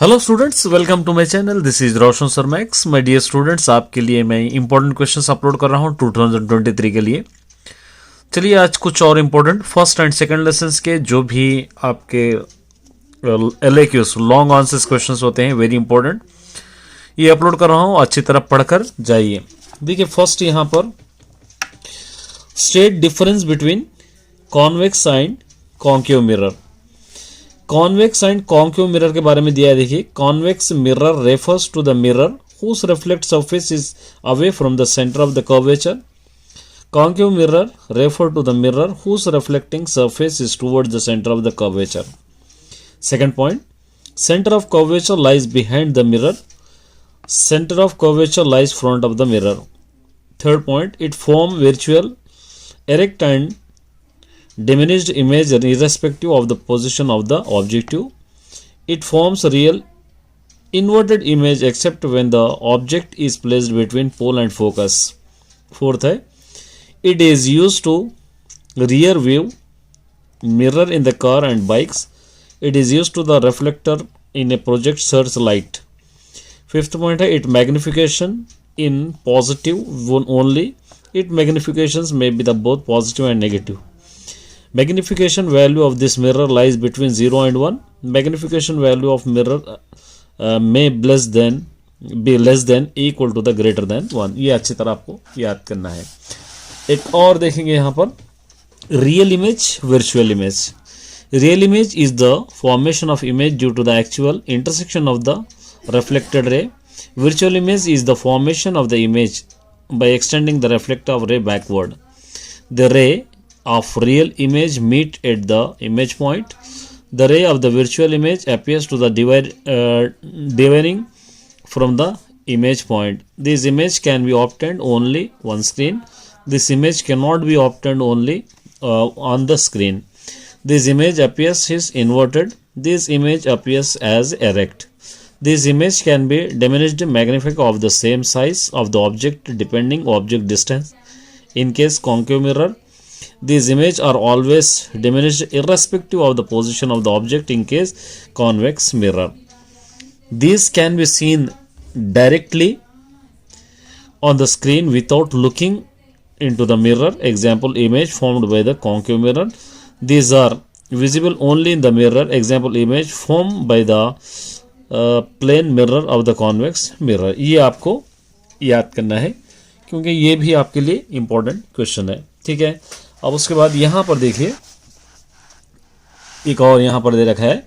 Hello students, welcome to my channel. This is Roshan sir Max. My dear students, आपके लिए मैं important questions upload कर रहा हूं 2023 के लिए। चलिए आज कुछ और important first and second lessons के जो भी आपके LAQs लॉन्ग आंसर्स क्वेश्चंस होते हैं, वेरी इंपॉर्टेंट, ये अपलोड कर रहा हूं। अच्छी तरह पढ़कर जाइए। देखिए फर्स्ट यहां पर state difference between convex and concave mirror. Convex and concave mirror के बारे में दिया है। देखिए, convex mirror refers to the mirror whose reflect surface is away from the center of the curvature. Concave mirror refer to the mirror whose reflecting surface is towards the center of the curvature. Second point, center of curvature lies behind the mirror. Center of curvature lies front of the mirror. Third point, it form virtual, erect and diminished image irrespective of the position of the objective. It forms real inverted image except when the object is placed between pole and focus. Fourth है, it is used to rear view mirror in the car and bikes. It is used to the reflector in a project searchlight. Fifth point है, it magnification in positive only. It magnifications may be the both positive and negative. Magnification value of this mirror lies between 0 and 1. Magnification value of mirror may be less than equal to the greater than 1. ये अच्छी तरह आपको याद करना है। एक और देखेंगे यहाँ पर, real image, virtual image. Real image is the formation of image due to the actual intersection of the reflected ray. Virtual image is the formation of the image by extending the reflective ray backward. The ray of real image meet at the image point. The ray of the virtual image appears to the deviating from the image point. This image can be obtained only one screen. This image cannot be obtained only on the screen. This image appears is inverted. This image appears as erect. This image can be diminished, magnified of the same size of the object depending object distance. In case concave mirror, these images are always diminished irrespective of the position of the object. In case convex mirror, these can be seen directly on the screen without looking into the mirror. Example, image formed by the concave mirror. These are visible only in the mirror. Example, image formed by the plane mirror of the convex mirror. ये आपको याद करना है क्योंकि ये भी आपके लिए इंपॉर्टेंट क्वेश्चन है। ठीक है, अब उसके बाद यहां पर देखिए, एक और यहां पर दे रखा है,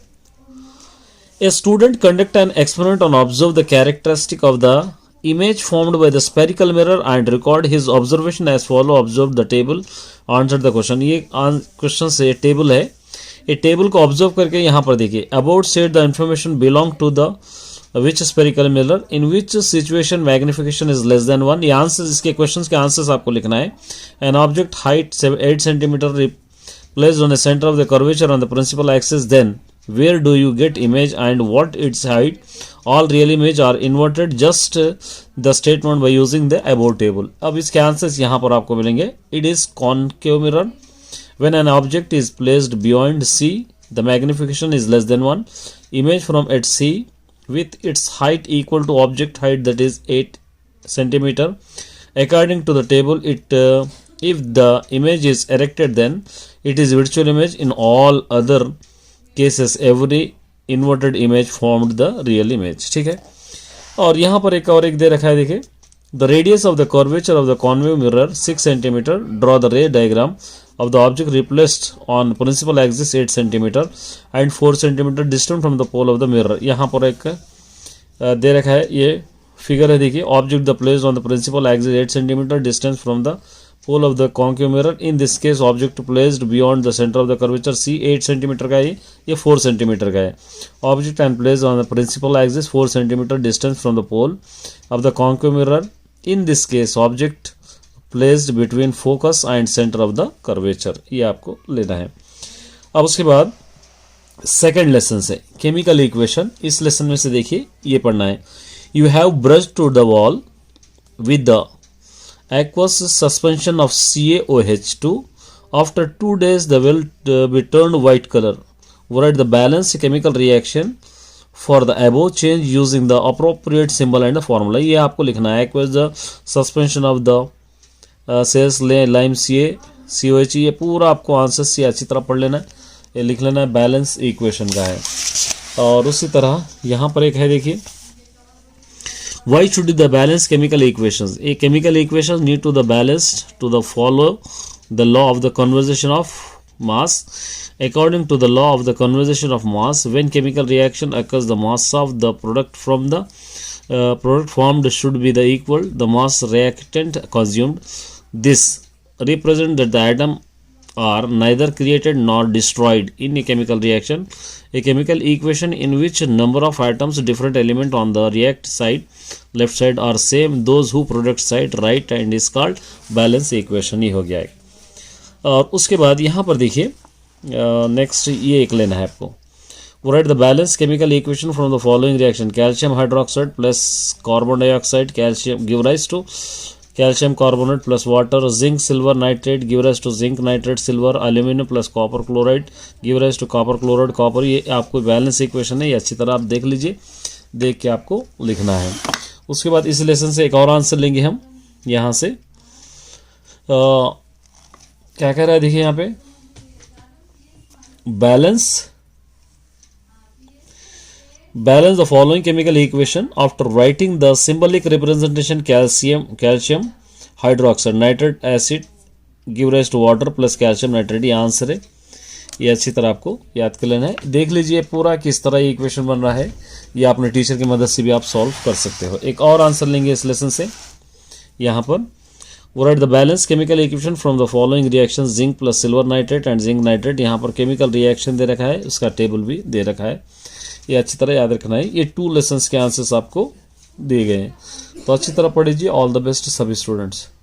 a student conduct an experiment on observe the characteristic of the image formed by the spherical mirror and record his observation as follow. Observe the table, answer the question. ये क्वेश्चन से टेबल है, ये table को observe करके यहां पर देखिए, about set the information belong to the which spherical mirror, in which situation magnification is less than 1. ये आंसर्स, इसके क्वेश्चंस के आंसर्स आपको लिखना है। An object height 8 centimeter placed on the center of the curvature on the principal axis, then where do you get image and what its height? All real image are inverted. Just the statement by using the above table. अब इसके answers यहाँ पर आपको मिलेंगे। It is concave mirror. When an object is placed beyond C, the magnification is less than 1. Image from at C with its height equal to object height, that is 8 centimeter. According to the table, if the image is erected, then it is virtual image. In all other cases, every inverted image formed the real image. ठीक है, और यहाँ पर एक दे रखा है, देखिए, the radius of the curvature of the concave mirror 6 centimeter. Draw the ray diagram of the object replaced on principal axis 8 centimeter and 4 centimeter distant from the pole of the mirror. यहाँ पर एक दे रखा है, ये figure है, देखिए, object the place on the principal axis 8 centimeter distance from the pole of the concave mirror. In this case object placed beyond the centre of the curvature C 8 centimeter का है, ये 4 centimeter का है. Object and placed on the principal axis 4 centimeter distance from the pole of the concave mirror. In this case object placed between focus and centre of the curvature. ये आपको लेना है। अब उसके बाद सेकेंड लेसन से केमिकल इक्वेशन, इस lesson में से देखिए ये पढ़ना है। You have brush to the wall with the aqueous suspension of CaOH2. After 2 days, they will be turned white color. Write the balanced chemical reaction for the above change using the appropriate symbol and the formula. ये आपको लिखना है। Aqueous the suspension of the cells lime COH, ये पूरा आपको answer C अच्छी तरह पढ़ लेना है, ये लिख लेना है, बैलेंस इक्वेशन का है। और उसी तरह यहाँ पर एक है, देखिए, why should the balance chemical equations. A chemical equations need to the balance to the follow the law of the conservation of mass. According to the law of the conservation of mass, when chemical reaction occurs, the mass of the product from the product formed should be the equal the mass reactant consumed. This represents that the atom are neither created nor destroyed in a chemical reaction. A chemical equation in which number of atoms different element on the react side left side are same those who product side right and is called balance equation। ये हो गया है। और उसके बाद यहाँ पर देखिए नेक्स्ट ये एक लेना है आपको। Write the balance chemical equation from the following reaction. Calcium hydroxide plus carbon dioxide calcium give rise to calcium carbonate plus water. Zinc silver nitrate give rise to zinc nitrate silver. Aluminium plus copper chloride give rise to copper chloride copper. ये आपको balance equation है, ये अच्छी तरह आप देख लीजिए, देख के आपको लिखना है। उसके बाद इस लेसन से एक और आंसर लेंगे हम यहाँ से। क्या कह रहा है, देखिए यहाँ पे, balance the following chemical equation after writing the symbolic representation. Calcium hydroxide nitrate acid give rise to water plus calcium nitrate. ये आंसर है, ये अच्छी तरह आपको याद कर लेना है। देख लीजिए पूरा किस तरह ये इक्वेशन बन रहा है, ये अपने टीचर की मदद से भी आप सॉल्व कर सकते हो। एक और आंसर लेंगे इस लेसन से यहाँ पर। Right the balance chemical equation from the following reaction. Zinc plus silver nitrate and zinc nitrate. यहाँ पर केमिकल रिएक्शन दे रखा है, उसका टेबल भी दे रखा है, ये अच्छी तरह याद रखना है। ये 2 लेसन्स के आंसर्स आपको दिए गए हैं, तो अच्छी तरह पढ़िए। ऑल द बेस्ट सभी स्टूडेंट्स।